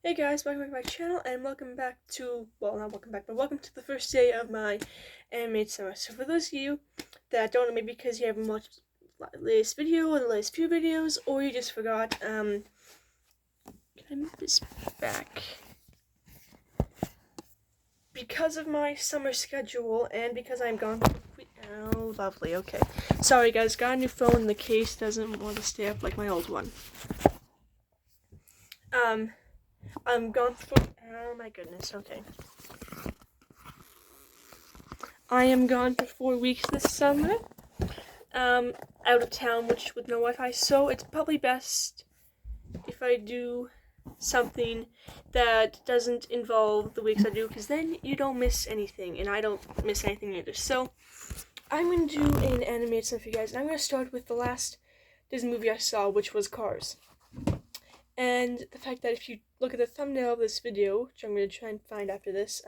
Hey guys, welcome back to my channel, and welcome back to, well, not welcome back, but welcome to the first day of my animated summer. So for those of you that don't know, maybe because you haven't watched the latest video or the latest few videos, or you just forgot, can I move this back? Because of my summer schedule, and because I'm gone for oh, lovely, okay. Sorry guys, got a new phone, and the case doesn't want to stay up like my old one. I'm gone for, oh my goodness, okay. I am gone for 4 weeks this summer, out of town, which with no Wi-Fi, so it's probably best if I do something that doesn't involve the weeks I do, because then you don't miss anything, and I don't miss anything either. So I'm going to do an animated stuff for you guys, and I'm going to start with the last Disney movie I saw, which was Cars. And the fact that if you look at the thumbnail of this video, which I'm going to try and find after this,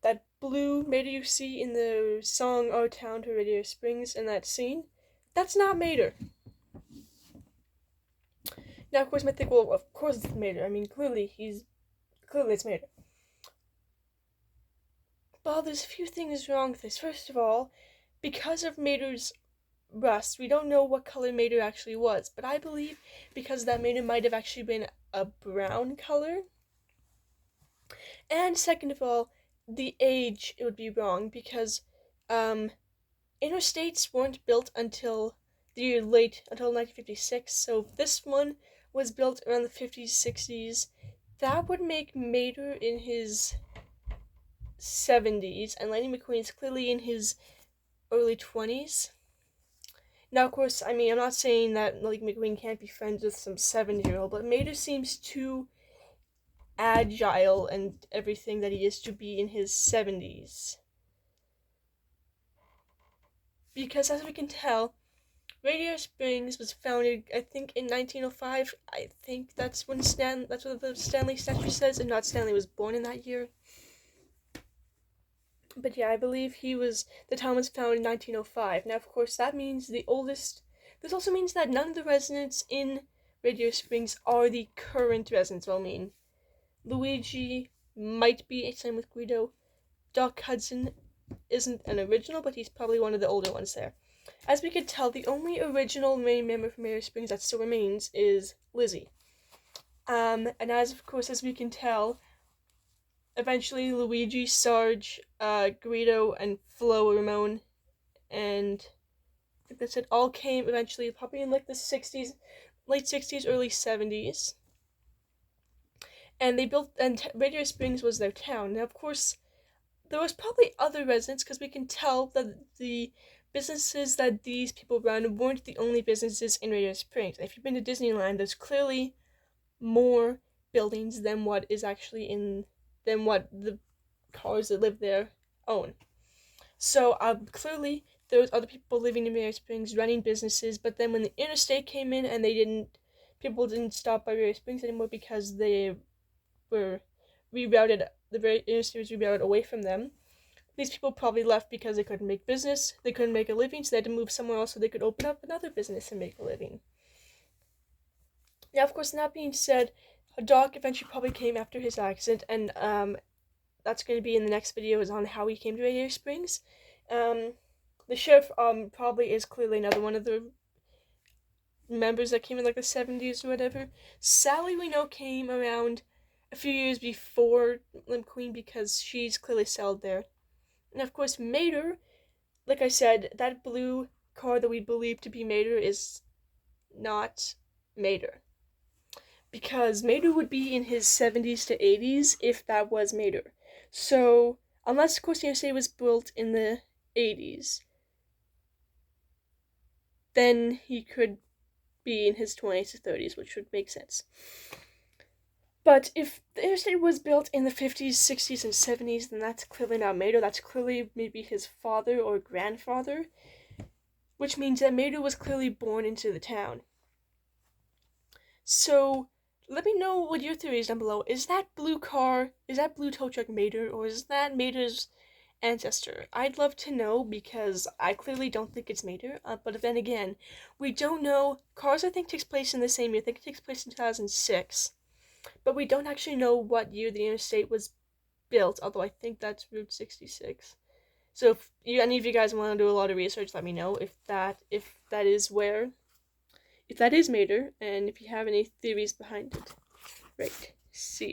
that blue Mater you see in the song Our Town to Radiator Springs in that scene, that's not Mater. Now, of course, you might think, well, of course it's Mater. I mean, clearly it's Mater. Well, there's a few things wrong with this. First of all, because of Mater's rust, we don't know what color Mater actually was, but I believe because that Mater might have actually been a brown color. And second of all, the age, it would be wrong, because interstates weren't built until the year late, until 1956, so if this one was built around the 50s, 60s, that would make Mater in his 70s, and Lightning McQueen is clearly in his early 20s. Now, of course, I mean, I'm not saying that Lightning McQueen can't be friends with some 70-year-old, but Mater seems too agile and everything that he is to be in his 70s. Because as we can tell, Radiator Springs was founded, I think, in 1905. I think that's what the Stanley statue says, and not Stanley was born in that year. But yeah, I believe the town was founded in 1905. Now, of course, that means the oldest. This also means that none of the residents in Radiator Springs are the current residents. Well, I mean, Luigi might be, same with Guido. Doc Hudson isn't an original, but he's probably one of the older ones there. As we could tell, the only original main member from Radiator Springs that still remains is Lizzie. And as we can tell, eventually Luigi, Sarge, Guido, and Flo Ramon, and I think that's it, all came eventually, probably in like the 60s, late 60s, early 70s. And Radiator Springs was their town. Now, of course, there was probably other residents, because we can tell that the businesses that these people run weren't the only businesses in Radiator Springs. If you've been to Disneyland, there's clearly more buildings than what the cars that live there own. So clearly there was other people living in Radiator Springs running businesses, but then when the interstate came in and people didn't stop by Radiator Springs anymore because they were rerouted, the interstate was rerouted away from them. These people probably left because they couldn't make business, they couldn't make a living, so they had to move somewhere else so they could open up another business and make a living. Now, of course, that being said, a dog eventually probably came after his accident, and that's going to be in the next video, is on how he came to Radiator Springs. The sheriff probably is clearly another one of the members that came in like the 70s or whatever. Sally, we know, came around a few years before Limp Queen because she's clearly settled there. And of course, Mater, like I said, that blue car that we believe to be Mater is not Mater. Because Mater would be in his 70s to 80s if that was Mater. So, unless, of course, the was built in the 80s, then he could be in his 20s to 30s, which would make sense. But if the interstate was built in the 50s, 60s, and 70s, then that's clearly not Mater. That's clearly maybe his father or grandfather, which means that Mater was clearly born into the town. So, let me know what your theory is down below. Is that blue tow truck Mater, or is that Mater's ancestor? I'd love to know, because I clearly don't think it's Mater, but then again, we don't know. Cars, I think, takes place in the same year. I think it takes place in 2006. but we don't actually know what year the interstate was built, although I think that's Route 66. So if any of you guys want to do a lot of research, let me know if that is where, if that is Mater, and if you have any theories behind it. Right. See you.